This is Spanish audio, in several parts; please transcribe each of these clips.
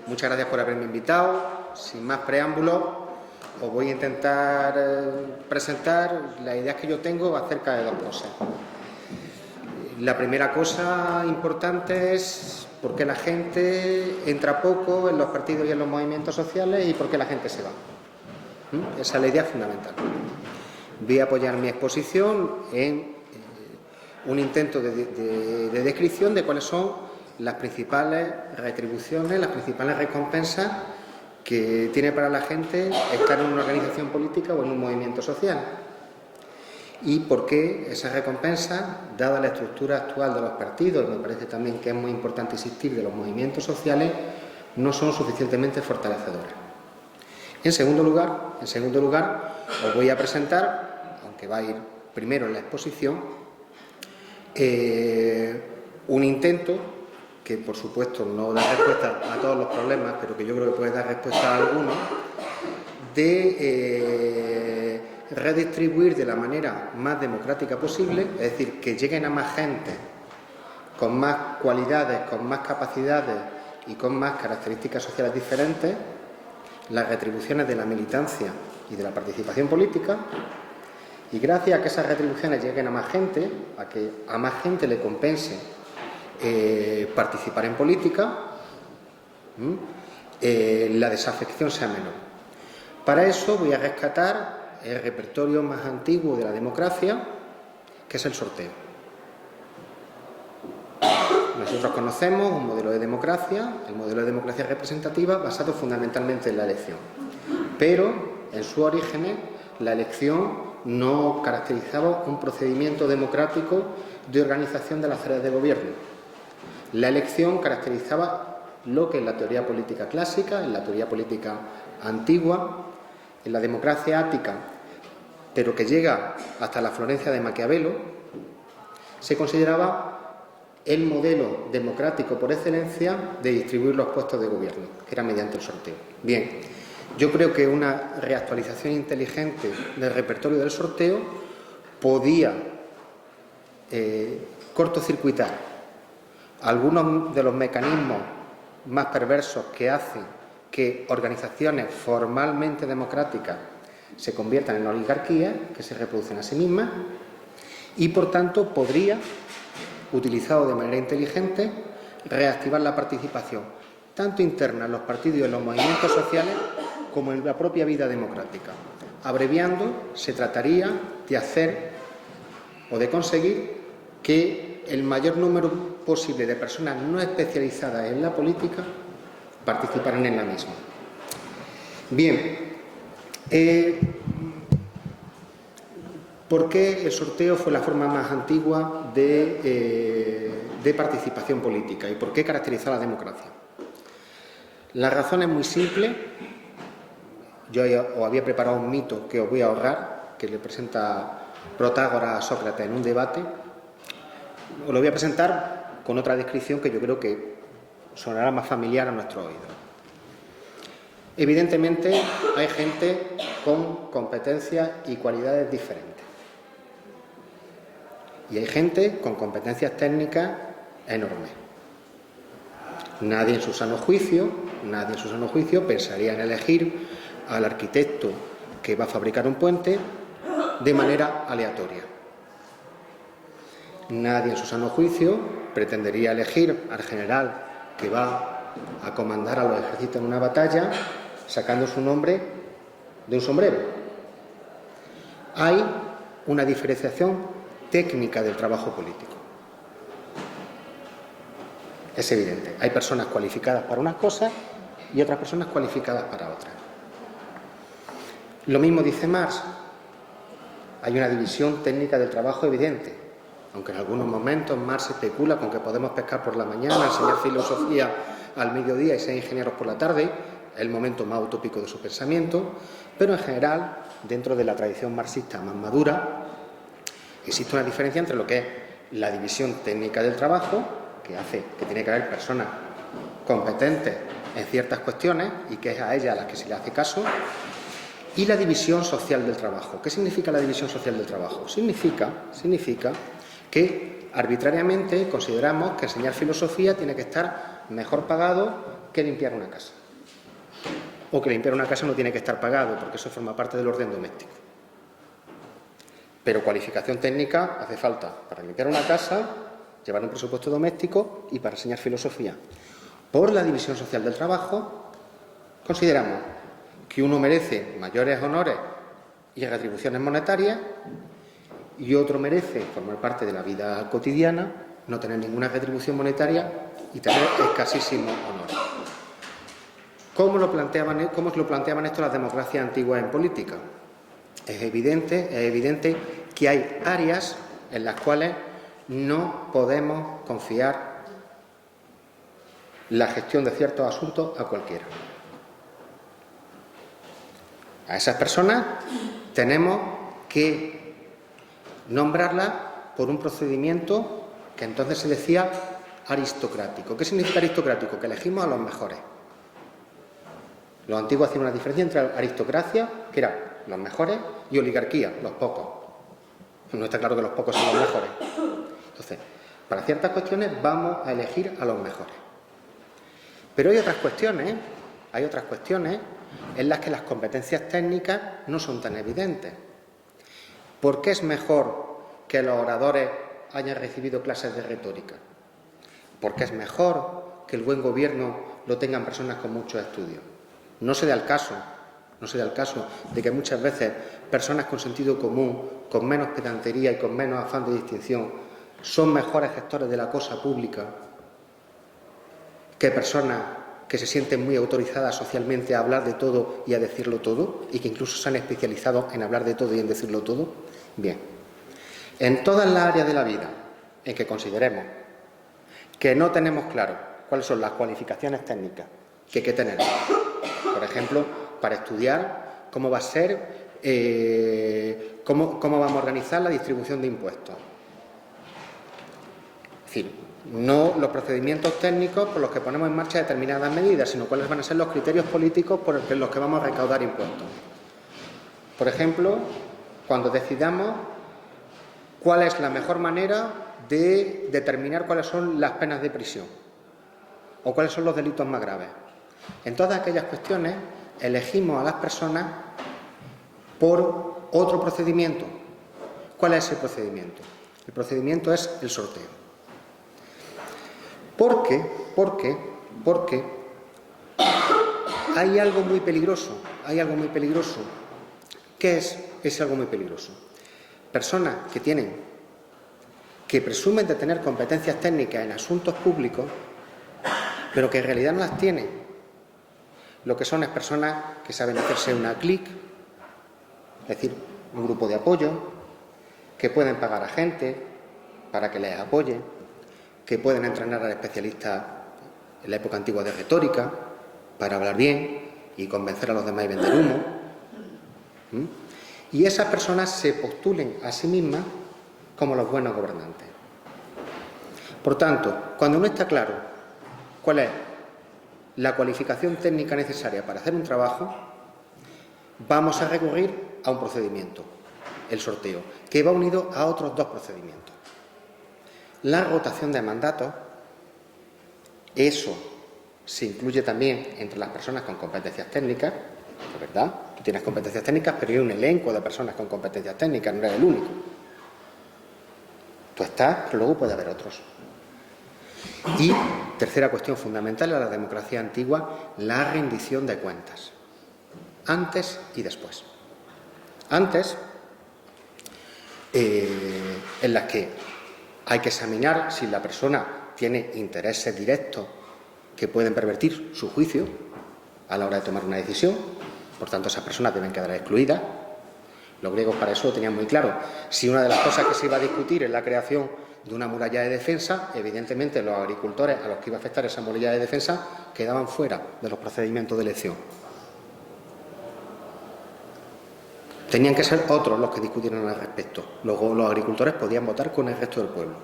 Muchas gracias por haberme invitado. Sin más preámbulos, os voy a intentar presentar las ideas que yo tengo acerca de dos cosas. La primera cosa importante es por qué la gente entra poco en los partidos y en los movimientos sociales y por qué la gente se va. Esa es la idea fundamental. Voy a apoyar mi exposición en un intento de descripción de cuáles son las principales retribuciones, las principales recompensas que tiene para la gente estar en una organización política o en un movimiento social. Y por qué esas recompensas, dada la estructura actual de los partidos, y me parece también que es muy importante insistir, de los movimientos sociales, no son suficientemente fortalecedoras. En segundo lugar, os voy a presentar, aunque va a ir primero en la exposición, un intento que, por supuesto, no da respuesta a todos los problemas, pero que yo creo que puede dar respuesta a algunos, de redistribuir de la manera más democrática posible, es decir, que lleguen a más gente con más cualidades, con más capacidades y con más características sociales diferentes, las retribuciones de la militancia y de la participación política, y gracias a que esas retribuciones lleguen a más gente, a que a más gente le compense participar en política, la desafección sea menor. Para eso voy a rescatar el repertorio más antiguo de la democracia, que es el sorteo. Nosotros conocemos un modelo de democracia, el modelo de democracia representativa, basado fundamentalmente en la elección. Pero, en sus orígenes, la elección no caracterizaba un procedimiento democrático de organización de las tareas de gobierno. La elección caracterizaba lo que en la teoría política clásica, en la teoría política antigua, en la democracia ática, pero que llega hasta la Florencia de Maquiavelo, se consideraba el modelo democrático por excelencia de distribuir los puestos de gobierno, que era mediante el sorteo. Bien, yo creo que una reactualización inteligente del repertorio del sorteo podía cortocircuitar algunos de los mecanismos más perversos que hacen que organizaciones formalmente democráticas se conviertan en oligarquías que se reproducen a sí mismas y, por tanto, podría, utilizado de manera inteligente, reactivar la participación, tanto interna en los partidos y en los movimientos sociales, como en la propia vida democrática. Abreviando, se trataría de hacer o de conseguir que el mayor número posible de personas no especializadas en la política participaran en la misma. Bien, ¿por qué el sorteo fue la forma más antigua de participación política y por qué caracterizó la democracia? La razón es muy simple. Yo os había preparado un mito que os voy a ahorrar, que le presenta Protágoras a Sócrates en un debate. Os lo voy a presentar con otra descripción que yo creo que sonará más familiar a nuestro oído. Evidentemente, hay gente con competencias y cualidades diferentes. Y hay gente con competencias técnicas enormes. Nadie en su sano juicio pensaría en elegir al arquitecto que va a fabricar un puente de manera aleatoria. Nadie en su sano juicio pretendería elegir al general que va a comandar a los ejércitos en una batalla sacando su nombre de un sombrero. Hay una diferenciación técnica del trabajo político. Es evidente. Hay personas cualificadas para unas cosas y otras personas cualificadas para otras. Lo mismo dice Marx. Hay una división técnica del trabajo evidente, aunque en algunos momentos Marx especula con que podemos pescar por la mañana, enseñar filosofía al mediodía y ser ingenieros por la tarde, es el momento más utópico de su pensamiento, pero en general, dentro de la tradición marxista más madura, existe una diferencia entre lo que es la división técnica del trabajo, que hace que tiene que haber personas competentes en ciertas cuestiones y que es a ellas a las que se le hace caso, y la división social del trabajo. ¿Qué significa la división social del trabajo? Significa que arbitrariamente consideramos que enseñar filosofía tiene que estar mejor pagado que limpiar una casa. O que limpiar una casa no tiene que estar pagado, porque eso forma parte del orden doméstico. Pero cualificación técnica hace falta para limpiar una casa, llevar un presupuesto doméstico y para enseñar filosofía. Por la división social del trabajo, consideramos que uno merece mayores honores y retribuciones monetarias y otro merece formar parte de la vida cotidiana, no tener ninguna retribución monetaria y tener escasísimos honores. ¿Cómo lo planteaban esto las democracias antiguas en política? Es evidente que hay áreas en las cuales no podemos confiar la gestión de ciertos asuntos a cualquiera. A esas personas tenemos que nombrarlas por un procedimiento que entonces se decía aristocrático. ¿Qué significa aristocrático? Que elegimos a los mejores. Los antiguos hacían una diferencia entre aristocracia, que eran los mejores, y oligarquía, los pocos. No está claro que los pocos son los mejores. Entonces, para ciertas cuestiones vamos a elegir a los mejores. Pero hay otras cuestiones en las que las competencias técnicas no son tan evidentes. ¿Por qué es mejor que los oradores hayan recibido clases de retórica? ¿Por qué es mejor que el buen gobierno lo tengan personas con muchos estudios? No se da el caso de que muchas veces personas con sentido común, con menos pedantería y con menos afán de distinción, son mejores gestores de la cosa pública que personas que se sienten muy autorizadas socialmente a hablar de todo y a decirlo todo, y que incluso se han especializado en hablar de todo y en decirlo todo. Bien, en todas las áreas de la vida en que consideremos que no tenemos claro cuáles son las cualificaciones técnicas que hay que tener, por ejemplo, para estudiar cómo va a ser, cómo vamos a organizar la distribución de impuestos. Es decir, no los procedimientos técnicos por los que ponemos en marcha determinadas medidas, sino cuáles van a ser los criterios políticos por los que vamos a recaudar impuestos. Por ejemplo, cuando decidamos cuál es la mejor manera de determinar cuáles son las penas de prisión o cuáles son los delitos más graves. En todas aquellas cuestiones elegimos a las personas por otro procedimiento. ¿Cuál es ese procedimiento? El procedimiento es el sorteo. ¿Por qué? Porque hay algo muy peligroso. ¿Qué es algo muy peligroso? Personas que presumen de tener competencias técnicas en asuntos públicos, pero que en realidad no las tienen. Lo que son es personas que saben hacerse una clic, es decir, un grupo de apoyo, que pueden pagar a gente para que les apoye, que pueden entrenar al especialista en la época antigua de retórica para hablar bien y convencer a los demás y vender humo. Y esas personas se postulen a sí mismas como los buenos gobernantes. Por tanto, cuando no está claro cuál es la cualificación técnica necesaria para hacer un trabajo, vamos a recurrir a un procedimiento, el sorteo, que va unido a otros dos procedimientos. La rotación de mandatos, eso se incluye también entre las personas con competencias técnicas, ¿es verdad? Tú tienes competencias técnicas, pero hay un elenco de personas con competencias técnicas, no eres el único. Tú estás, pero luego puede haber otros. Y tercera cuestión fundamental en la democracia antigua, la rendición de cuentas, antes y después. Antes, en las que hay que examinar si la persona tiene intereses directos que pueden pervertir su juicio a la hora de tomar una decisión, por tanto esas personas deben quedar excluidas. Los griegos para eso lo tenían muy claro. Si una de las cosas que se iba a discutir es la creación de una muralla de defensa, evidentemente los agricultores a los que iba a afectar esa muralla de defensa quedaban fuera de los procedimientos de elección. Tenían que ser otros los que discutieran al respecto. Luego los agricultores podían votar con el resto del pueblo.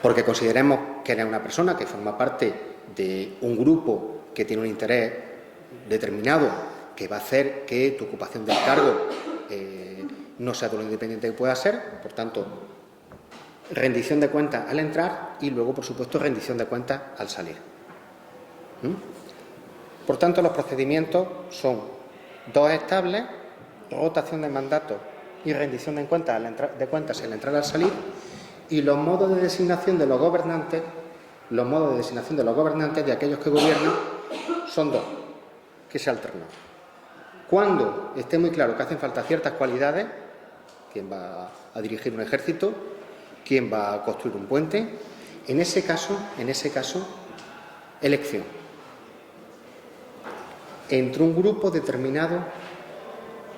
Porque consideremos que eres una persona que forma parte de un grupo que tiene un interés determinado que va a hacer que tu ocupación del cargo no sea todo lo independiente que pueda ser, por tanto, rendición de cuentas al entrar y luego, por supuesto, rendición de cuentas al salir. Por tanto, los procedimientos son 2 estables, rotación de mandato y rendición de cuentas en la entrada y al salir, y los modos de designación de los gobernantes, de aquellos que gobiernan, son 2, que se alternan. Cuando esté muy claro que hacen falta ciertas cualidades, quién va a dirigir un ejército, quién va a construir un puente, en ese caso, elección entre un grupo determinado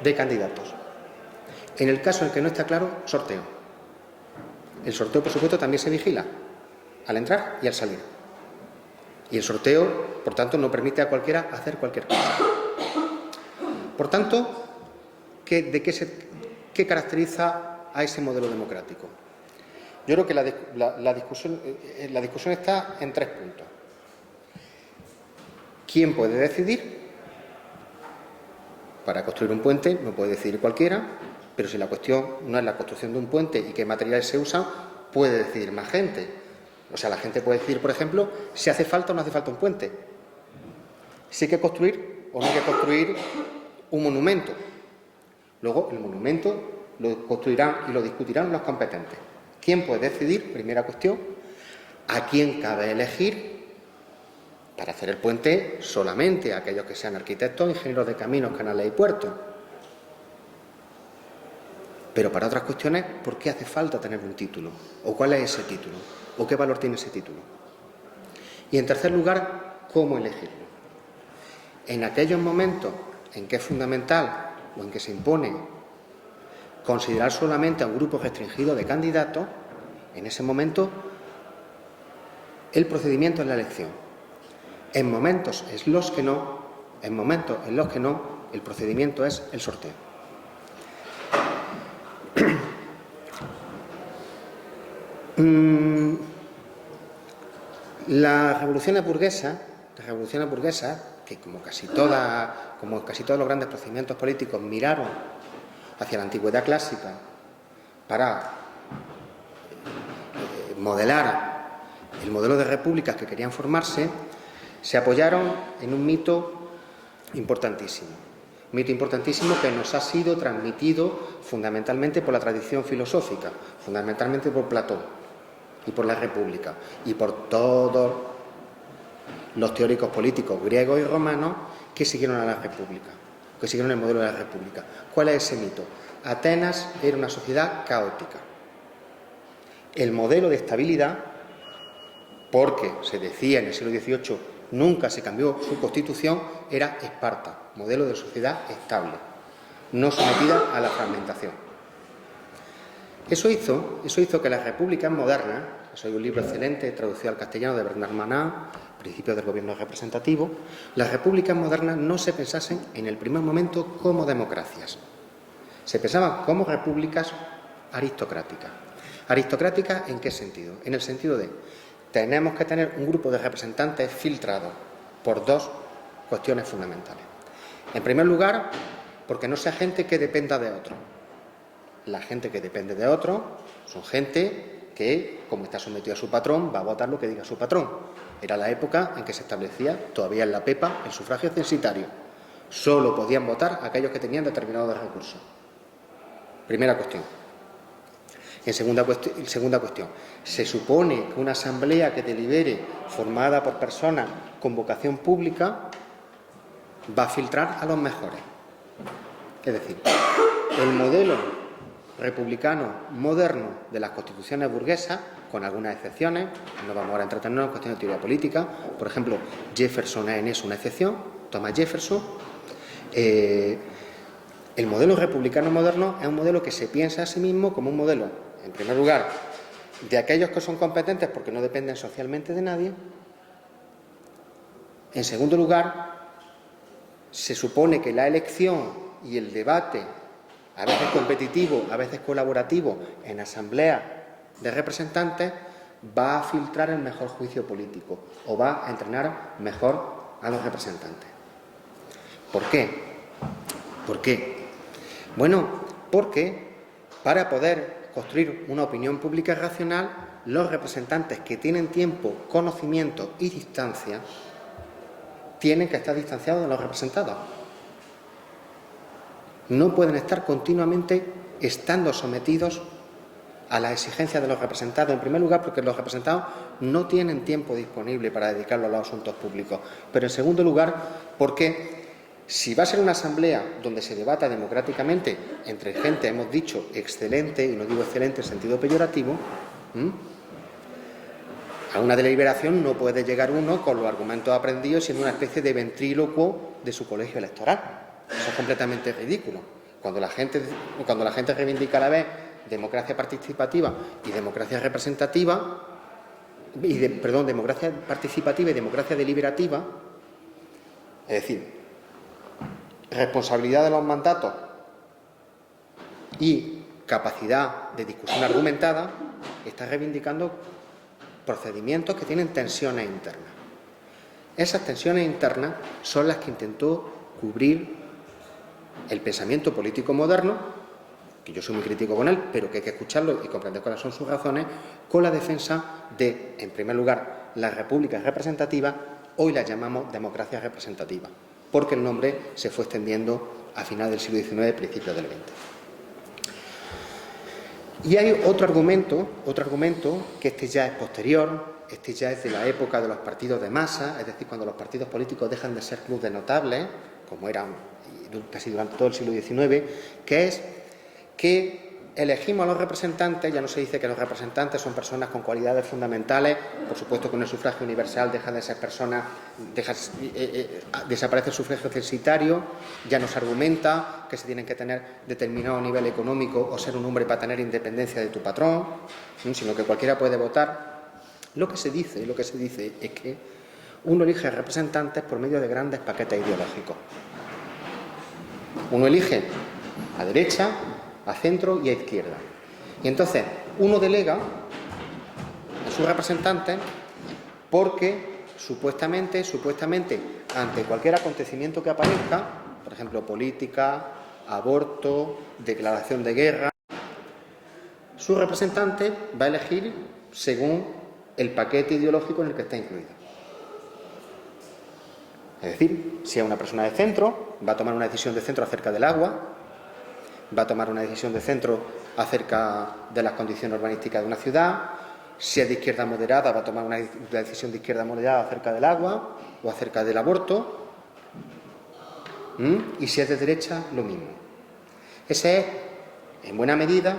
de candidatos. En el caso en que no está claro, sorteo. El sorteo, por supuesto, también se vigila al entrar y al salir. Y el sorteo, por tanto, no permite a cualquiera hacer cualquier cosa. Por tanto, ¿qué caracteriza a ese modelo democrático? Yo creo que la discusión está en 3 puntos. ¿Quién puede decidir? Para construir un puente no puede decidir cualquiera, pero si la cuestión no es la construcción de un puente y qué materiales se usan, puede decidir más gente. O sea, la gente puede decidir, por ejemplo, si hace falta o no hace falta un puente, si hay que construir o no hay que construir un monumento. Luego, el monumento lo construirán y lo discutirán los competentes. ¿Quién puede decidir? Primera cuestión. ¿A quién cabe elegir para hacer el puente? Solamente a aquellos que sean arquitectos, ingenieros de caminos, canales y puertos. Pero para otras cuestiones, ¿por qué hace falta tener un título? ¿O cuál es ese título? ¿O qué valor tiene ese título? Y en tercer lugar, ¿cómo elegirlo? En aquellos momentos en que es fundamental o en que se impone considerar solamente a un grupo restringido de candidatos, en ese momento el procedimiento es la elección. En momentos en los que no, el procedimiento es el sorteo. Las revoluciones burguesas, que como casi todos los grandes procedimientos políticos miraron hacia la antigüedad clásica para modelar el modelo de repúblicas que querían formarse, se apoyaron en un mito importantísimo que nos ha sido transmitido fundamentalmente por la tradición filosófica, fundamentalmente por Platón y por la República y por todos los teóricos políticos griegos y romanos que siguieron a la República, que siguieron el modelo de la República. ¿Cuál es ese mito? Atenas era una sociedad caótica. El modelo de estabilidad, porque se decía en el siglo XVIII nunca se cambió su constitución, era Esparta, modelo de sociedad estable, no sometida a la fragmentación. Eso hizo que las repúblicas modernas, eso hay un libro excelente traducido al castellano de Bernard Manin, Principios del gobierno representativo, las repúblicas modernas no se pensasen en el primer momento como democracias, se pensaban como repúblicas aristocráticas. ¿Aristocráticas en qué sentido? En el sentido de tenemos que tener un grupo de representantes filtrados por 2 cuestiones fundamentales. En primer lugar, porque no sea gente que dependa de otro. La gente que depende de otro son gente que, como está sometido a su patrón, va a votar lo que diga su patrón. Era la época en que se establecía, todavía en la Pepa, el sufragio censitario. Solo podían votar aquellos que tenían determinados recursos. Primera cuestión. En segunda cuestión, se supone que una asamblea que delibere formada por personas con vocación pública va a filtrar a los mejores. Es decir, el modelo republicano moderno de las constituciones burguesas, con algunas excepciones, no vamos ahora a entretenernos en cuestiones de teoría política, por ejemplo, Jefferson es en eso una excepción, Thomas Jefferson. El modelo republicano moderno es un modelo que se piensa a sí mismo como un modelo, en primer lugar, de aquellos que son competentes porque no dependen socialmente de nadie. En segundo lugar, se supone que la elección y el debate, a veces competitivo, a veces colaborativo, en asambleas de representantes, va a filtrar el mejor juicio político o va a entrenar mejor a los representantes. ¿Por qué? ¿Por qué? Bueno, porque para poder construir una opinión pública racional, los representantes que tienen tiempo, conocimiento y distancia tienen que estar distanciados de los representados. No pueden estar continuamente estando sometidos a las exigencias de los representados. En primer lugar, porque los representados no tienen tiempo disponible para dedicarlo a los asuntos públicos. Pero en segundo lugar, porque si va a ser una asamblea donde se debata democráticamente entre gente, hemos dicho, excelente, y no digo excelente en sentido peyorativo, a una deliberación no puede llegar uno con los argumentos aprendidos siendo una especie de ventrílocuo de su colegio electoral. Eso es completamente ridículo. Cuando la gente reivindica a la vez democracia participativa y democracia representativa, democracia participativa y democracia deliberativa, es decir, responsabilidad de los mandatos y capacidad de discusión argumentada, está reivindicando procedimientos que tienen tensiones internas. Esas tensiones internas son las que intentó cubrir el pensamiento político moderno, que yo soy muy crítico con él, pero que hay que escucharlo y comprender cuáles son sus razones, con la defensa de, en primer lugar, las repúblicas representativas. Hoy las llamamos democracia representativa, porque el nombre se fue extendiendo a finales del siglo XIX, principios del XX. Y hay otro argumento que este ya es posterior, este ya es de la época de los partidos de masa, es decir, cuando los partidos políticos dejan de ser clubes de notables, como eran casi durante todo el siglo XIX, que es que elegimos a los representantes. Ya no se dice que los representantes son personas con cualidades fundamentales, por supuesto con el sufragio universal dejan de ser personas, desaparece el sufragio censitario, ya no se argumenta que se tienen que tener determinado nivel económico o ser un hombre para tener independencia de tu patrón, sino que cualquiera puede votar. Lo que se dice es que uno elige representantes por medio de grandes paquetes ideológicos. Uno elige a derecha, a centro y a izquierda. Y entonces uno delega a sus representantes porque supuestamente, ante cualquier acontecimiento que aparezca, por ejemplo, política, aborto, declaración de guerra, su representante va a elegir según el paquete ideológico en el que está incluido. Es decir, si es una persona de centro, va a tomar una decisión de centro acerca del agua, va a tomar una decisión de centro acerca de las condiciones urbanísticas de una ciudad. Si es de izquierda moderada, va a tomar una decisión de izquierda moderada acerca del agua o acerca del aborto. Y si es de derecha, lo mismo. Ese es, en buena medida,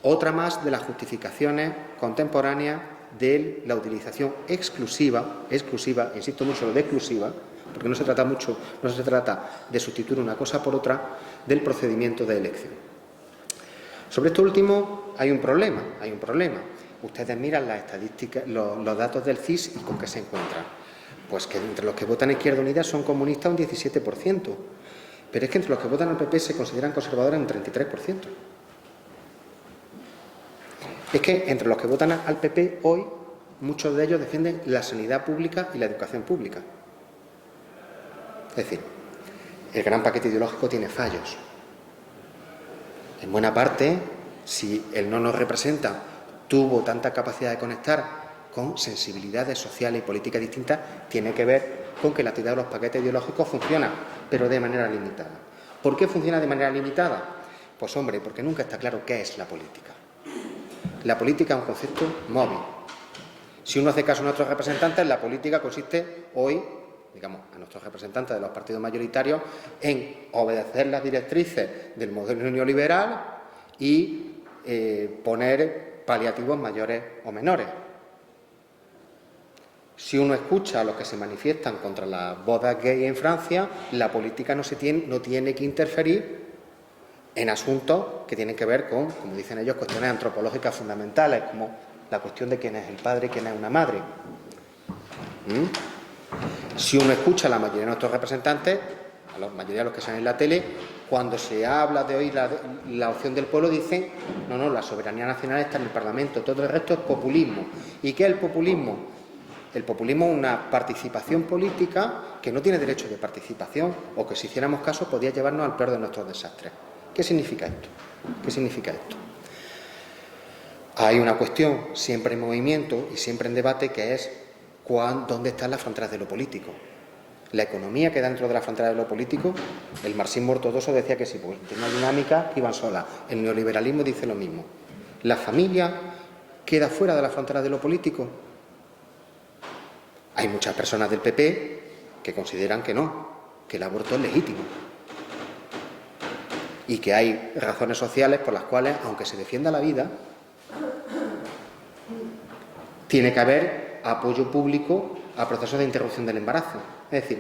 otra más de las justificaciones contemporáneas de la utilización exclusiva, insisto mucho en lo de exclusiva, porque no se trata de sustituir una cosa por otra, del procedimiento de elección. Sobre esto último hay un problema. Ustedes miran las estadísticas, los datos del CIS y con qué se encuentran. Pues que entre los que votan Izquierda Unida son comunistas un 17%, pero es que entre los que votan al PP se consideran conservadores un 33%. Es que entre los que votan al PP hoy, muchos de ellos defienden la sanidad pública y la educación pública. Es decir, el gran paquete ideológico tiene fallos. En buena parte, si el no nos representa tuvo tanta capacidad de conectar con sensibilidades sociales y políticas distintas, tiene que ver con que la actividad de los paquetes ideológicos funciona, pero de manera limitada. ¿Por qué funciona de manera limitada? Pues hombre, porque nunca está claro qué es la política. La política es un concepto móvil. Si uno hace caso a nuestros representantes, la política consiste hoy, digamos, a nuestros representantes de los partidos mayoritarios, en obedecer las directrices del modelo neoliberal y poner paliativos mayores o menores. Si uno escucha a los que se manifiestan contra las bodas gay en Francia, la política no tiene que interferir en asuntos que tienen que ver con, como dicen ellos, cuestiones antropológicas fundamentales, como la cuestión de quién es el padre y quién es una madre. Si uno escucha a la mayoría de nuestros representantes, a la mayoría de los que salen en la tele, cuando se habla de hoy la opción del pueblo, dicen, no, la soberanía nacional está en el Parlamento, todo el resto es populismo. ¿Y qué es el populismo? El populismo es una participación política que no tiene derecho de participación o que si hiciéramos caso podría llevarnos al peor de nuestros desastres. ¿Qué significa esto? Hay una cuestión siempre en movimiento y siempre en debate que es ¿Dónde están las fronteras de lo político? La economía queda dentro de la frontera de lo político. El marxismo ortodoxo decía que sí, pues tiene una dinámica que iban solas. El neoliberalismo dice lo mismo. ¿La familia queda fuera de la frontera de lo político? Hay muchas personas del PP que consideran que no, que el aborto es legítimo y que hay razones sociales por las cuales, aunque se defienda la vida, tiene que haber apoyo público a procesos de interrupción del embarazo. Es decir,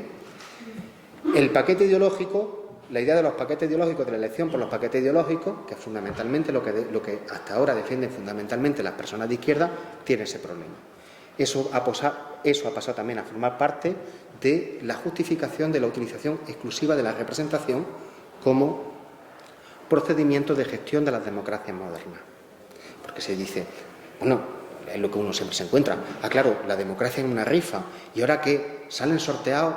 el paquete ideológico, la idea de los paquetes ideológicos, de la elección por los paquetes ideológicos, que es fundamentalmente lo que hasta ahora defienden fundamentalmente las personas de izquierda, tiene ese problema. Eso ha pasado también a formar parte de la justificación de la utilización exclusiva de la representación como procedimiento de gestión de las democracias modernas. Porque se dice, bueno, es lo que uno siempre se encuentra. Ah, claro, la democracia es una rifa y ahora que salen sorteados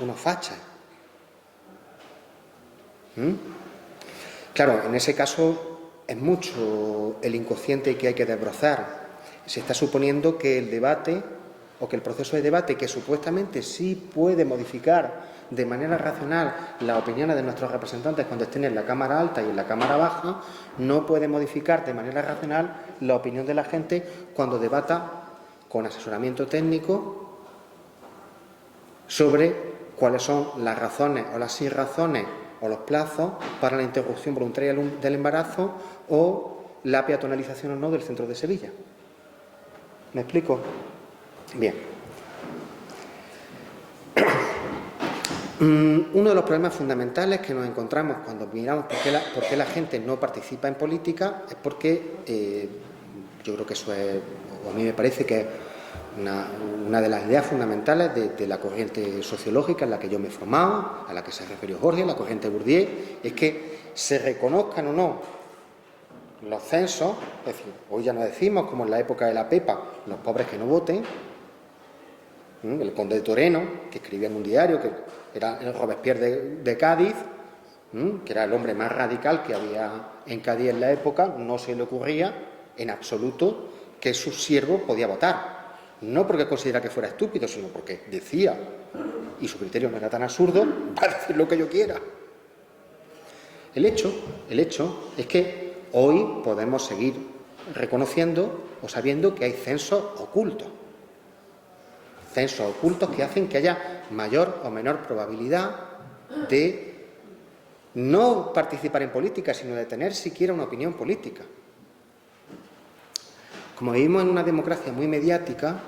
unos fachas. Claro, en ese caso es mucho el inconsciente que hay que desbrozar. Se está suponiendo que el debate o que el proceso de debate, que supuestamente sí puede modificar de manera racional las opiniones de nuestros representantes cuando estén en la Cámara Alta y en la Cámara Baja, no puede modificar de manera racional la opinión de la gente cuando debata con asesoramiento técnico sobre cuáles son las razones o las sin razones o los plazos para la interrupción voluntaria del embarazo o la peatonalización o no del centro de Sevilla. ¿Me explico? Bien. Uno de los problemas fundamentales que nos encontramos cuando miramos por qué la gente no participa en política es porque yo creo que eso es, o a mí me parece que es una de las ideas fundamentales de la corriente sociológica en la que yo me he formado, a la que se refirió Jorge, la corriente Bourdieu, es que se reconozcan o no los censos. Es decir, hoy ya nos decimos, como en la época de la Pepa, los pobres que no voten. El conde de Toreno, que escribía en un diario, que era el Robespierre de Cádiz, que era el hombre más radical que había en Cádiz en la época, no se le ocurría en absoluto que su siervo podía votar. No porque considera que fuera estúpido, sino porque decía, y su criterio no era tan absurdo, para decir lo que yo quiera. El hecho es que hoy podemos seguir reconociendo o sabiendo que hay censos ocultos. Censos ocultos que hacen que haya mayor o menor probabilidad de no participar en política, sino de tener siquiera una opinión política. Como vivimos en una democracia muy mediática,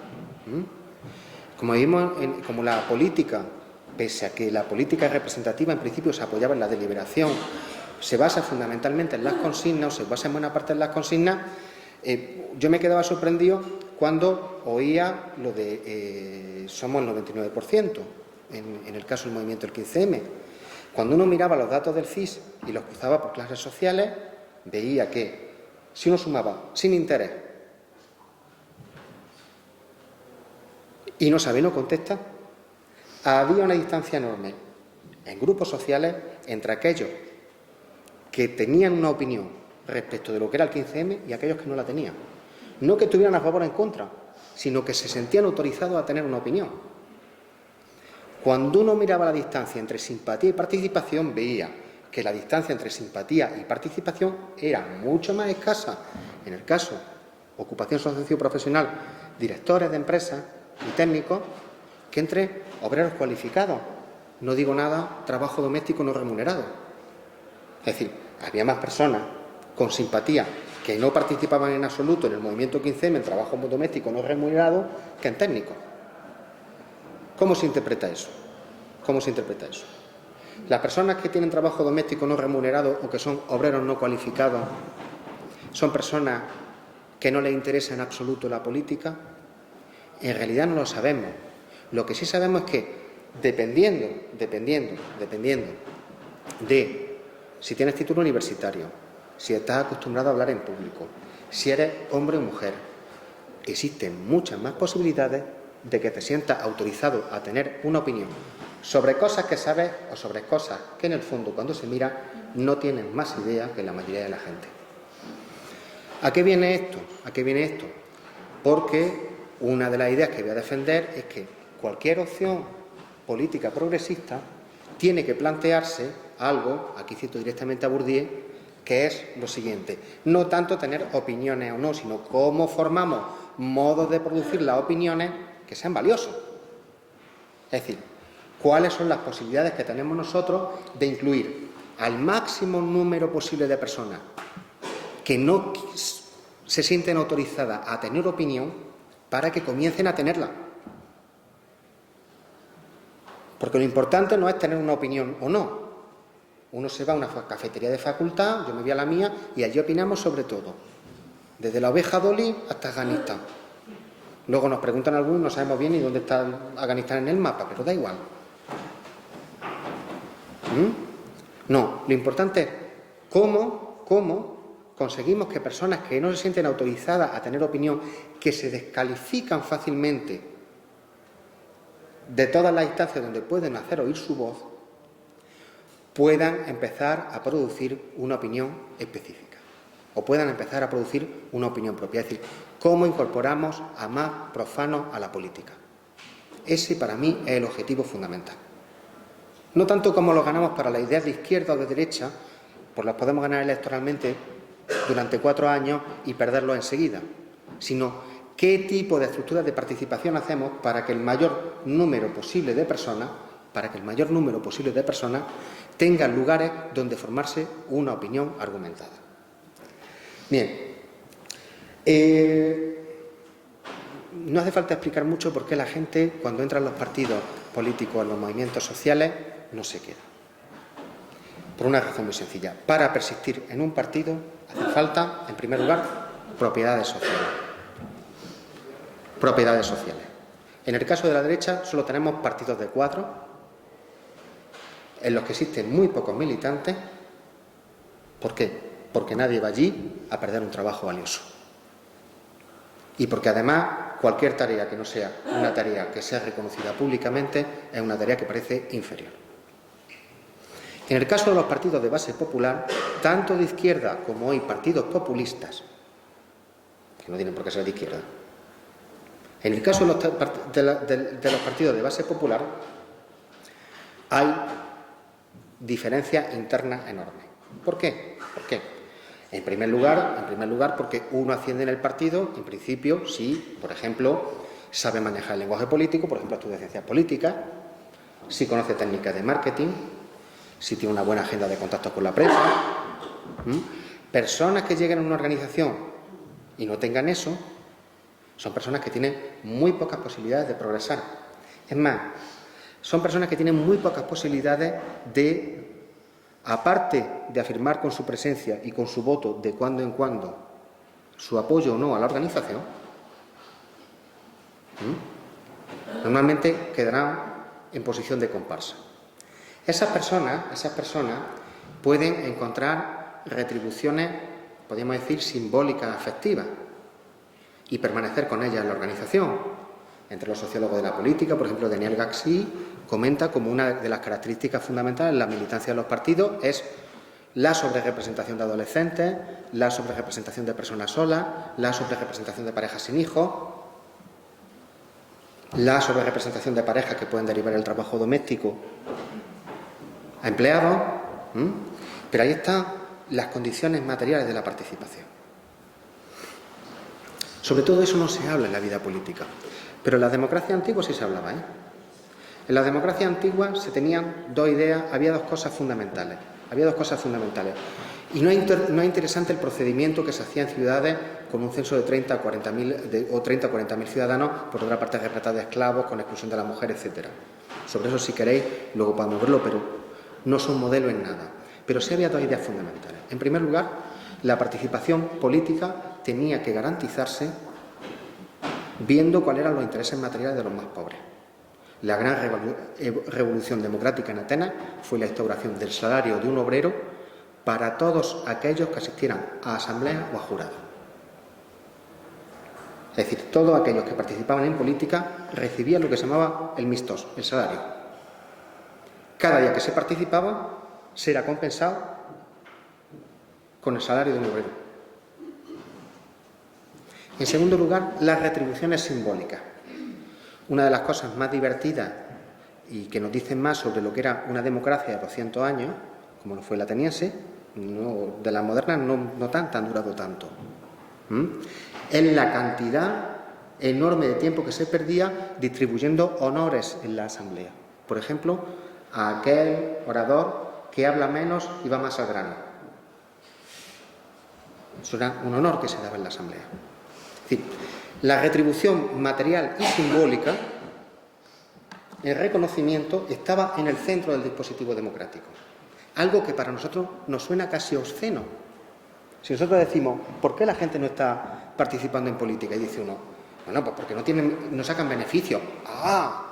como la política, pese a que la política representativa en principio se apoyaba en la deliberación, se basa fundamentalmente en las consignas, o se basa en buena parte en las consignas, yo me quedaba sorprendido cuando oía lo de somos el 99%, en el caso del movimiento del 15M. Cuando uno miraba los datos del CIS y los cruzaba por clases sociales, veía que si uno sumaba sin interés y no sabe, no contesta, había una distancia enorme en grupos sociales entre aquellos que tenían una opinión respecto de lo que era el 15M y aquellos que no la tenían. No que estuvieran a favor o en contra, sino que se sentían autorizados a tener una opinión. Cuando uno miraba la distancia entre simpatía y participación, veía que la distancia entre simpatía y participación era mucho más escasa en el caso ocupación socio-profesional, directores de empresas y técnicos, que entre obreros cualificados. No digo nada, trabajo doméstico no remunerado. Es decir, había más personas con simpatía que no participaban en absoluto en el movimiento 15M, en trabajo doméstico no remunerado, que en técnico. ¿Cómo se interpreta eso? ¿Cómo se interpreta eso? Las personas que tienen trabajo doméstico no remunerado o que son obreros no cualificados son personas que no les interesa en absoluto la política. En realidad no lo sabemos. Lo que sí sabemos es que dependiendo de si tienes título universitario, si estás acostumbrado a hablar en público, si eres hombre o mujer, existen muchas más posibilidades de que te sientas autorizado a tener una opinión sobre cosas que sabes o sobre cosas que en el fondo, cuando se mira, no tienes más idea que la mayoría de la gente. ¿A qué viene esto? ¿A qué viene esto? Porque una de las ideas que voy a defender es que cualquier opción política progresista tiene que plantearse algo, aquí cito directamente a Bourdieu, que es lo siguiente: no tanto tener opiniones o no, sino cómo formamos modos de producir las opiniones que sean valiosos. Es decir, cuáles son las posibilidades que tenemos nosotros de incluir al máximo número posible de personas que no se sienten autorizadas a tener opinión para que comiencen a tenerla. Porque lo importante no es tener una opinión o no. Uno se va a una cafetería de facultad, yo me voy a la mía y allí opinamos sobre todo, desde la oveja Dolly hasta Afganistán. Luego nos preguntan algunos, no sabemos bien ni dónde está Afganistán en el mapa, pero da igual. No, lo importante es cómo conseguimos que personas que no se sienten autorizadas a tener opinión, que se descalifican fácilmente de todas las instancias donde pueden hacer oír su voz, puedan empezar a producir una opinión específica o puedan empezar a producir una opinión propia. Es decir, cómo incorporamos a más profanos a la política. Ese para mí es el objetivo fundamental. No tanto como lo ganamos para las ideas de izquierda o de derecha, pues las podemos ganar electoralmente durante 4 años y perderlos enseguida, sino qué tipo de estructuras de participación hacemos para que el mayor número posible de personas, tengan lugares donde formarse una opinión argumentada. Bien, no hace falta explicar mucho por qué la gente, cuando entra en los partidos políticos, en los movimientos sociales, no se queda. Por una razón muy sencilla. Para persistir en un partido hace falta, en primer lugar, propiedades sociales. Propiedades sociales. En el caso de la derecha solo tenemos partidos de cuadros en los que existen muy pocos militantes. ¿Por qué? Porque nadie va allí a perder un trabajo valioso. Y porque además cualquier tarea que no sea una tarea que sea reconocida públicamente es una tarea que parece inferior. En el caso de los partidos de base popular, tanto de izquierda como hoy partidos populistas, que no tienen por qué ser de izquierda, en el caso de los partidos de base popular hay diferencias internas enormes. ¿Por qué? ¿Por qué? En primer lugar, porque uno asciende en el partido, en principio, si, por ejemplo, sabe manejar el lenguaje político, por ejemplo, estudia ciencias políticas, si conoce técnicas de marketing, si tiene una buena agenda de contactos con la prensa. Personas que lleguen a una organización y no tengan eso, son personas que tienen muy pocas posibilidades de progresar. Es más, son personas que tienen muy pocas posibilidades de, aparte de afirmar con su presencia y con su voto de cuando en cuando su apoyo o no a la organización, normalmente quedarán en posición de comparsa. Esas personas pueden encontrar retribuciones, podríamos decir, simbólicas, afectivas, y permanecer con ellas en la organización. Entre los sociólogos de la política, por ejemplo, Daniel Gaxi comenta como una de las características fundamentales de la militancia de los partidos es la sobrerepresentación de adolescentes, la sobrerepresentación de personas solas, la sobrerepresentación de parejas sin hijos, la sobrerepresentación de parejas que pueden derivar el trabajo doméstico a empleados. Pero ahí están las condiciones materiales de la participación. Sobre todo eso no se habla en la vida política, pero en la democracia antigua sí se hablaba. En la democracia antigua se tenían dos ideas, había dos cosas fundamentales. Y no es interesante el procedimiento que se hacía en ciudades con un censo de 30 o 40.000 ciudadanos, por otra parte repleta de esclavos, con exclusión de la mujer, etc. Sobre eso, si queréis, luego podemos verlo, pero no son modelo en nada. Pero sí había dos ideas fundamentales. En primer lugar, la participación política tenía que garantizarse viendo cuáles eran los intereses materiales de los más pobres. La gran revolución democrática en Atenas fue la instauración del salario de un obrero para todos aquellos que asistieran a asambleas o a jurados. Es decir, todos aquellos que participaban en política recibían lo que se llamaba el mistos, el salario. Cada día que se participaba se era compensado con el salario de un obrero. En segundo lugar, las retribuciones simbólicas. Una de las cosas más divertidas y que nos dicen más sobre lo que era una democracia de 200 años, como lo fue la ateniense, de las modernas no han durado tanto, es la cantidad enorme de tiempo que se perdía distribuyendo honores en la asamblea. Por ejemplo, a aquel orador que habla menos y va más al grano. Eso era un honor que se daba en la asamblea. Es decir, la retribución material y simbólica, el reconocimiento, estaba en el centro del dispositivo democrático. Algo que para nosotros nos suena casi obsceno. Si nosotros decimos, ¿por qué la gente no está participando en política? Y dice uno, bueno, pues porque no sacan beneficio. ¡Ah!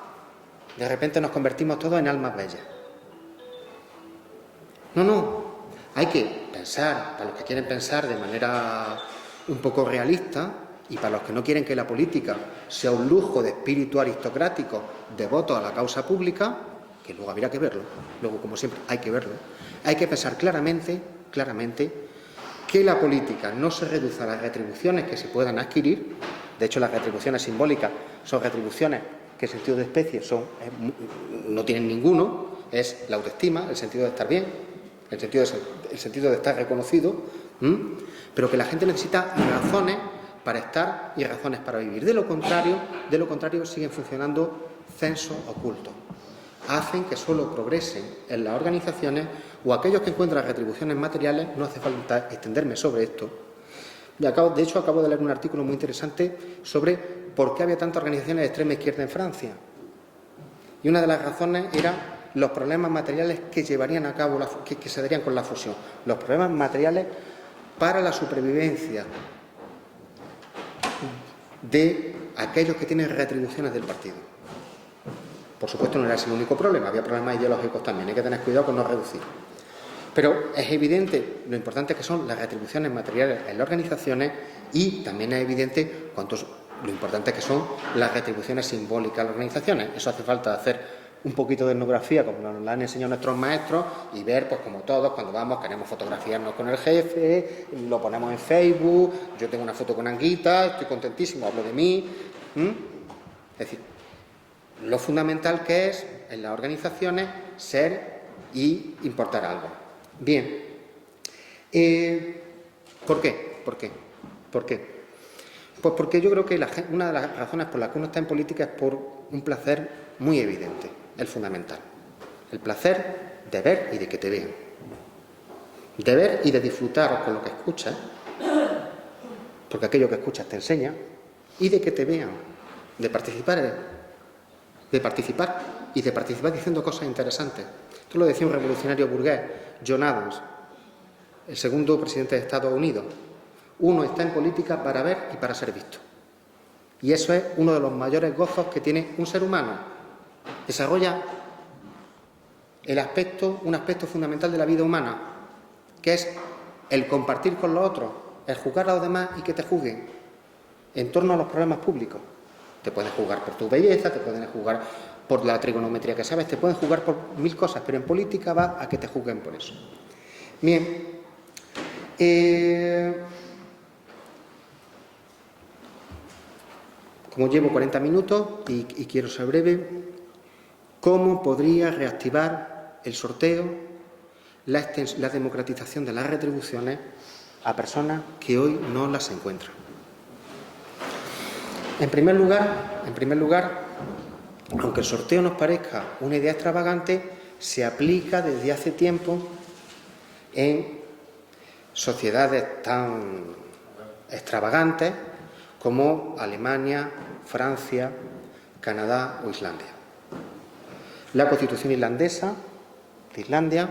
De repente nos convertimos todos en almas bellas. No. Hay que pensar, para los que quieren pensar de manera un poco realista, y para los que no quieren que la política sea un lujo de espíritu aristocrático devoto a la causa pública, que luego habría que verlo, luego como siempre hay que verlo, hay que pensar claramente que la política no se reduce a las retribuciones que se puedan adquirir. De hecho, las retribuciones simbólicas son retribuciones que en sentido de especie no tienen ninguno, es la autoestima, el sentido de estar bien, el sentido de estar reconocido, pero que la gente necesita razones para estar y razones para vivir. De lo contrario siguen funcionando censos ocultos. Hacen que solo progresen en las organizaciones o aquellos que encuentran retribuciones materiales. No hace falta extenderme sobre esto. De hecho, acabo de leer un artículo muy interesante sobre por qué había tantas organizaciones de extrema izquierda en Francia. Y una de las razones era los problemas materiales que llevarían a cabo, que se darían con la fusión. Los problemas materiales para la supervivencia de aquellos que tienen retribuciones del partido. Por supuesto, no era ese el único problema, había problemas ideológicos también, hay que tener cuidado con no reducir. Pero es evidente lo importante que son las retribuciones materiales en las organizaciones y también es evidente lo importante que son las retribuciones simbólicas en las organizaciones. Eso hace falta hacer un poquito de etnografía, como nos la han enseñado nuestros maestros, y ver, pues como todos, cuando vamos, queremos fotografiarnos con el jefe, lo ponemos en Facebook, yo tengo una foto con Anguita, estoy contentísimo, hablo de mí. Es decir, lo fundamental que es en las organizaciones ser y importar algo. Bien. ¿Por qué? Pues porque yo creo que una de las razones por las que uno está en política es por un placer muy evidente, el fundamental. El placer de ver y de que te vean. De ver y de disfrutar con lo que escuchas, porque aquello que escuchas te enseña, y de que te vean, de participar y de participar diciendo cosas interesantes. Esto lo decía un revolucionario burgués, John Adams, el segundo presidente de Estados Unidos. Uno está en política para ver y para ser visto. Y eso es uno de los mayores gozos que tiene un ser humano. Desarrolla un aspecto fundamental de la vida humana, que es el compartir con los otros, el juzgar a los demás y que te juzguen en torno a los problemas públicos. Te pueden juzgar por tu belleza, te pueden juzgar por la trigonometría que sabes, te pueden juzgar por 1000 cosas, pero en política va a que te juzguen por eso. Bien. Como llevo 40 minutos y quiero ser breve, ¿cómo podría reactivar el sorteo, la democratización de las retribuciones a personas que hoy no las encuentran? En primer lugar, aunque el sorteo nos parezca una idea extravagante, se aplica desde hace tiempo en sociedades tan extravagantes como Alemania, Francia, Canadá o Islandia. La Constitución irlandesa de Islandia,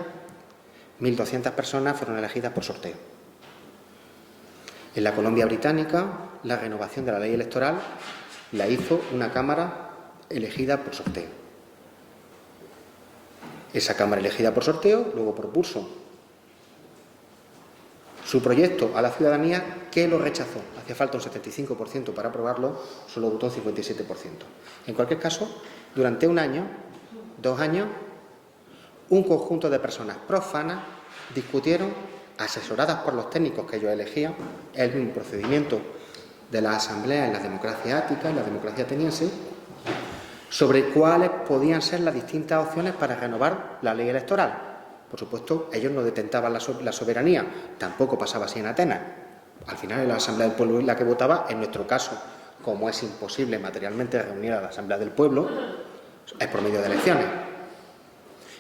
1.200 personas fueron elegidas por sorteo. En la Columbia Británica, la renovación de la ley electoral la hizo una Cámara elegida por sorteo. Esa Cámara elegida por sorteo luego propuso su proyecto a la ciudadanía, que lo rechazó. Hacía falta un 75% para aprobarlo, solo votó un 57%. En cualquier caso, durante 1 año, 2 años, un conjunto de personas profanas discutieron, asesoradas por los técnicos que ellos elegían, el mismo procedimiento de las asambleas en la democracia ática, en la democracia ateniense, sobre cuáles podían ser las distintas opciones para renovar la ley electoral. Por supuesto, ellos no detentaban la soberanía, tampoco pasaba así en Atenas. Al final, la Asamblea del Pueblo es la que votaba. En nuestro caso, como es imposible materialmente reunir a la Asamblea del Pueblo, es por medio de elecciones.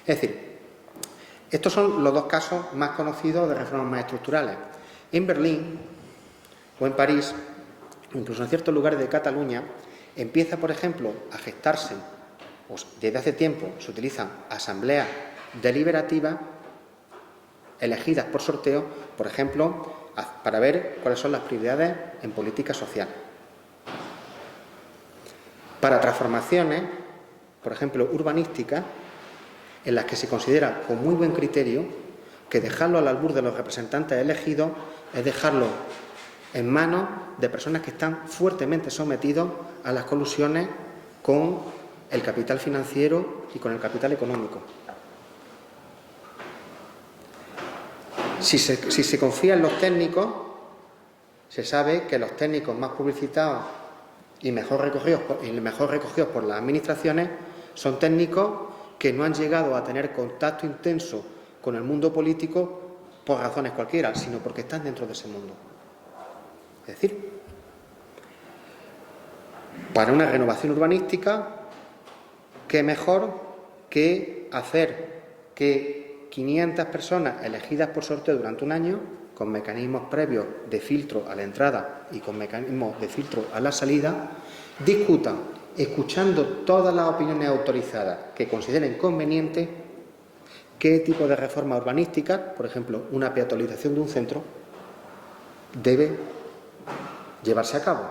Es decir, estos son los dos casos más conocidos de reformas más estructurales. En Berlín o en París, incluso en ciertos lugares de Cataluña, empieza, por ejemplo, a gestarse, o desde hace tiempo se utilizan asambleas deliberativas elegidas por sorteo, por ejemplo, para ver cuáles son las prioridades en política social. Para transformaciones, por ejemplo, urbanísticas, en las que se considera con muy buen criterio que dejarlo al albur de los representantes elegidos es dejarlo en manos de personas que están fuertemente sometidos a las colusiones con el capital financiero y con el capital económico. Si se confía en los técnicos, se sabe que los técnicos más publicitados y mejor recogidos por las administraciones son técnicos que no han llegado a tener contacto intenso con el mundo político por razones cualquiera, sino porque están dentro de ese mundo. Es decir, para una renovación urbanística, ¿qué mejor que hacer que 500 personas elegidas por sorteo durante un año, con mecanismos previos de filtro a la entrada y con mecanismos de filtro a la salida, discutan, escuchando todas las opiniones autorizadas que consideren conveniente, qué tipo de reforma urbanística, por ejemplo, una peatonalización de un centro, debe llevarse a cabo?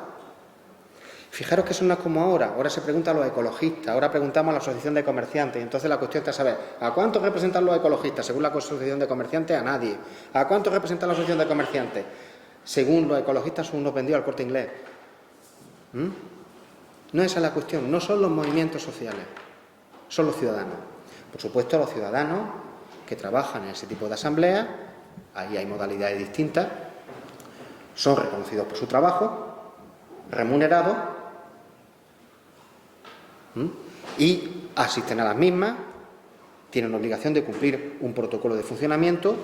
Fijaros que eso no es como ahora se pregunta a los ecologistas, ahora preguntamos a la asociación de comerciantes, y entonces la cuestión está saber, ¿a cuántos representan los ecologistas? Según la asociación de comerciantes, a nadie. ¿A cuántos representa la asociación de comerciantes? Según los ecologistas, son unos vendidos al Corte Inglés. No esa es la cuestión, no son los movimientos sociales, son los ciudadanos. Por supuesto, los ciudadanos que trabajan en ese tipo de asambleas, ahí hay modalidades distintas, son reconocidos por su trabajo, remunerados, y asisten a las mismas, tienen obligación de cumplir un protocolo de funcionamiento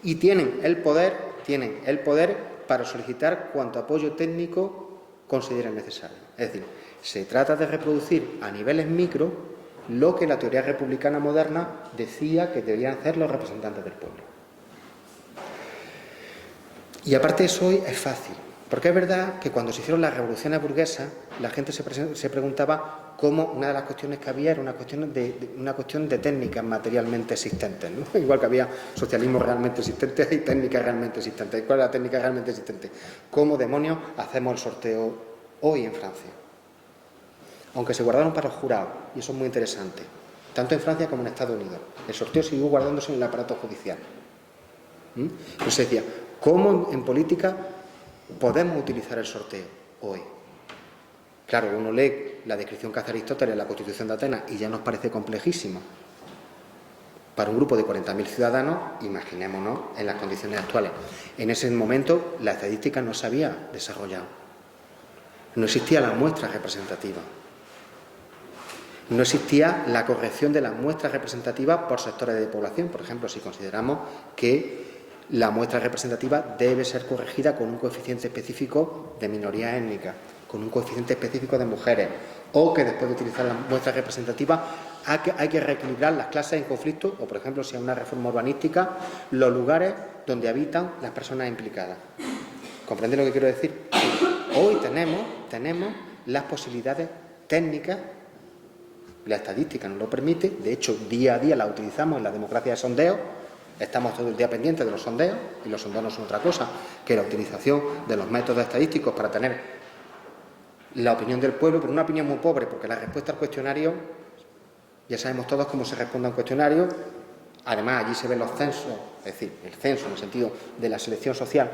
y tienen el poder para solicitar cuanto apoyo técnico consideren necesario. Es decir, se trata de reproducir a niveles micro lo que la teoría republicana moderna decía que debían hacer los representantes del pueblo. Y aparte eso hoy es fácil, porque es verdad que cuando se hicieron las revoluciones burguesas, la gente se preguntaba cómo una de las cuestiones que había era una cuestión de técnicas materialmente existentes, ¿no? Igual que había socialismo realmente existente y técnicas realmente existentes. ¿Cuál es la técnica realmente existente? ¿Cómo demonios hacemos el sorteo hoy en Francia? Aunque se guardaron para los jurados, y eso es muy interesante, tanto en Francia como en Estados Unidos. El sorteo siguió guardándose en el aparato judicial. Pues se decía, ¿cómo en política podemos utilizar el sorteo hoy? Claro, uno lee la descripción que hace Aristóteles en la Constitución de Atenas y ya nos parece complejísimo. Para un grupo de 40.000 ciudadanos, imaginémonos en las condiciones actuales. En ese momento la estadística no se había desarrollado. No existía la muestra representativa. No existía la corrección de las muestras representativas por sectores de población. Por ejemplo, si consideramos que la muestra representativa debe ser corregida con un coeficiente específico de minorías étnicas, con un coeficiente específico de mujeres, o que después de utilizar la muestra representativa hay que reequilibrar las clases en conflicto, o por ejemplo, si hay una reforma urbanística, los lugares donde habitan las personas implicadas. ¿Comprende lo que quiero decir? Hoy tenemos las posibilidades técnicas, la estadística nos lo permite, de hecho, día a día la utilizamos en la democracia de sondeo. Estamos todo el día pendientes de los sondeos, y los sondeos no son otra cosa que la utilización de los métodos estadísticos para tener la opinión del pueblo, pero una opinión muy pobre, porque la respuesta al cuestionario, ya sabemos todos cómo se responde a un cuestionario. Además, allí se ven los censos, es decir, el censo en el sentido de la selección social,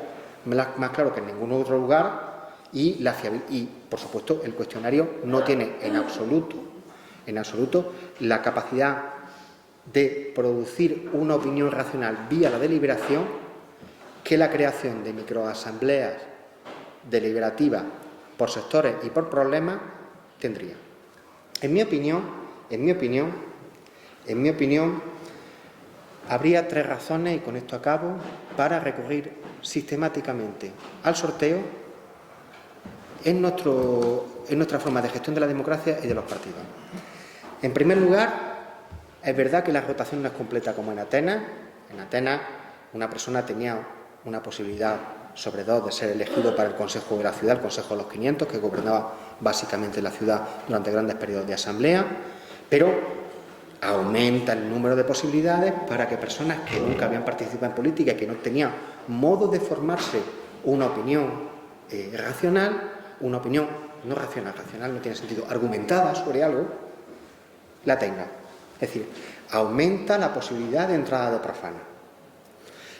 más claro que en ningún otro lugar, y por supuesto, el cuestionario no tiene en absoluto la capacidad de producir una opinión racional vía la deliberación que la creación de microasambleas deliberativas por sectores y por problemas, tendría. En mi opinión, habría 3 razones, y con esto acabo, para recurrir sistemáticamente al sorteo en nuestra forma de gestión de la democracia y de los partidos. En primer lugar, es verdad que la rotación no es completa como en Atenas. En Atenas una persona tenía una posibilidad sobre 2 de ser elegido para el Consejo de la Ciudad, el Consejo de los 500, que gobernaba básicamente la ciudad durante grandes periodos de asamblea, pero aumenta el número de posibilidades para que personas que nunca habían participado en política y que no tenían modo de formarse una opinión racional, una opinión no racional, racional no tiene sentido, argumentada sobre algo, la tenga. Es decir, aumenta la posibilidad de entrada de profanos.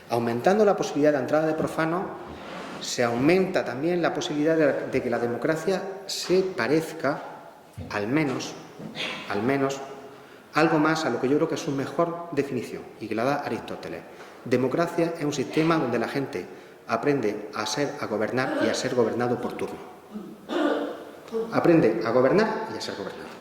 Aumentando la posibilidad de entrada de profanos, se aumenta también la posibilidad de que la democracia se parezca, al menos, algo más a lo que yo creo que es su mejor definición y que la da Aristóteles. Democracia es un sistema donde la gente aprende a gobernar y a ser gobernado por turno. Aprende a gobernar y a ser gobernado.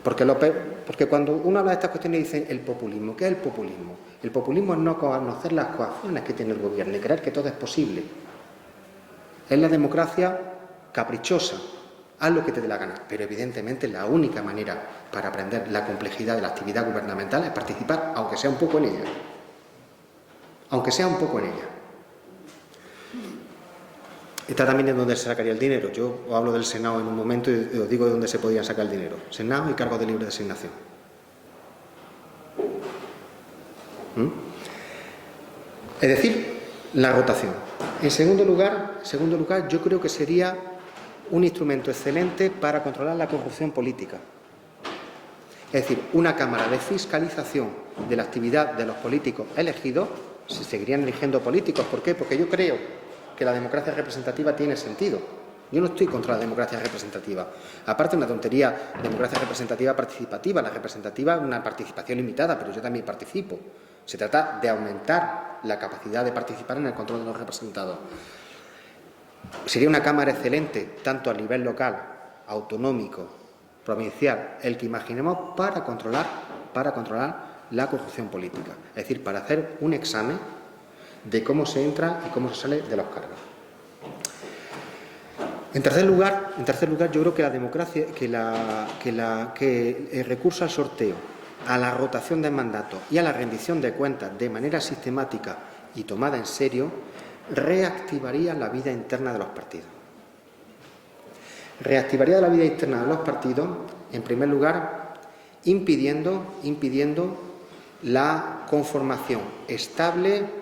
Porque cuando uno habla de estas cuestiones dice el populismo. ¿Qué es el populismo? El populismo es no conocer las coacciones que tiene el gobierno y creer que todo es posible. Es la democracia caprichosa. Haz lo que te dé la gana. Pero evidentemente la única manera para aprender la complejidad de la actividad gubernamental es participar, aunque sea un poco en ella. Aunque sea un poco en ella. Está también en dónde se sacaría el dinero. Yo os hablo del Senado en un momento y os digo de dónde se podía sacar el dinero. Senado y cargos de libre designación. Es decir, la rotación. En segundo lugar, yo creo que sería un instrumento excelente para controlar la corrupción política. Es decir, una cámara de fiscalización de la actividad de los políticos elegidos. Se seguirían eligiendo políticos. ¿Por qué? Porque yo creo que la democracia representativa tiene sentido. Yo no estoy contra la democracia representativa. Aparte, una tontería, democracia representativa participativa. La representativa es una participación limitada, pero yo también participo. Se trata de aumentar la capacidad de participar en el control de los representados. Sería una cámara excelente, tanto a nivel local, autonómico, provincial, el que imaginemos, para controlar la corrupción política. Es decir, para hacer un examen de cómo se entra y cómo se sale de los cargos. En tercer lugar, yo creo que la democracia, que el recurso al sorteo, a la rotación de mandatos y a la rendición de cuentas de manera sistemática y tomada en serio, reactivaría la vida interna de los partidos. Reactivaría la vida interna de los partidos, en primer lugar, impidiendo la conformación estable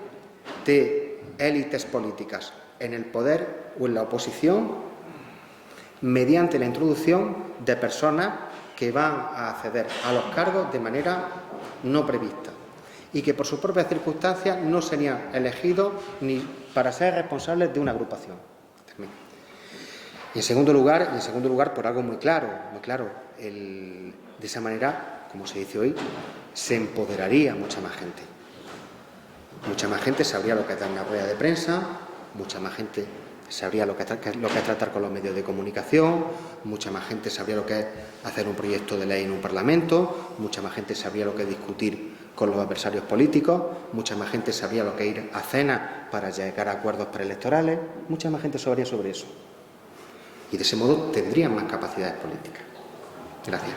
de élites políticas en el poder o en la oposición mediante la introducción de personas que van a acceder a los cargos de manera no prevista y que por sus propias circunstancias no serían elegidos ni para ser responsables de una agrupación. Y en segundo lugar, por algo muy claro, de esa manera, como se dice hoy, se empoderaría mucha más gente. Mucha más gente sabría lo que es dar una rueda de prensa, mucha más gente sabría lo que es tratar con los medios de comunicación, mucha más gente sabría lo que es hacer un proyecto de ley en un parlamento, mucha más gente sabría lo que es discutir con los adversarios políticos, mucha más gente sabría lo que es ir a cenas para llegar a acuerdos preelectorales, mucha más gente sabría sobre eso. Y de ese modo tendrían más capacidades políticas. Gracias.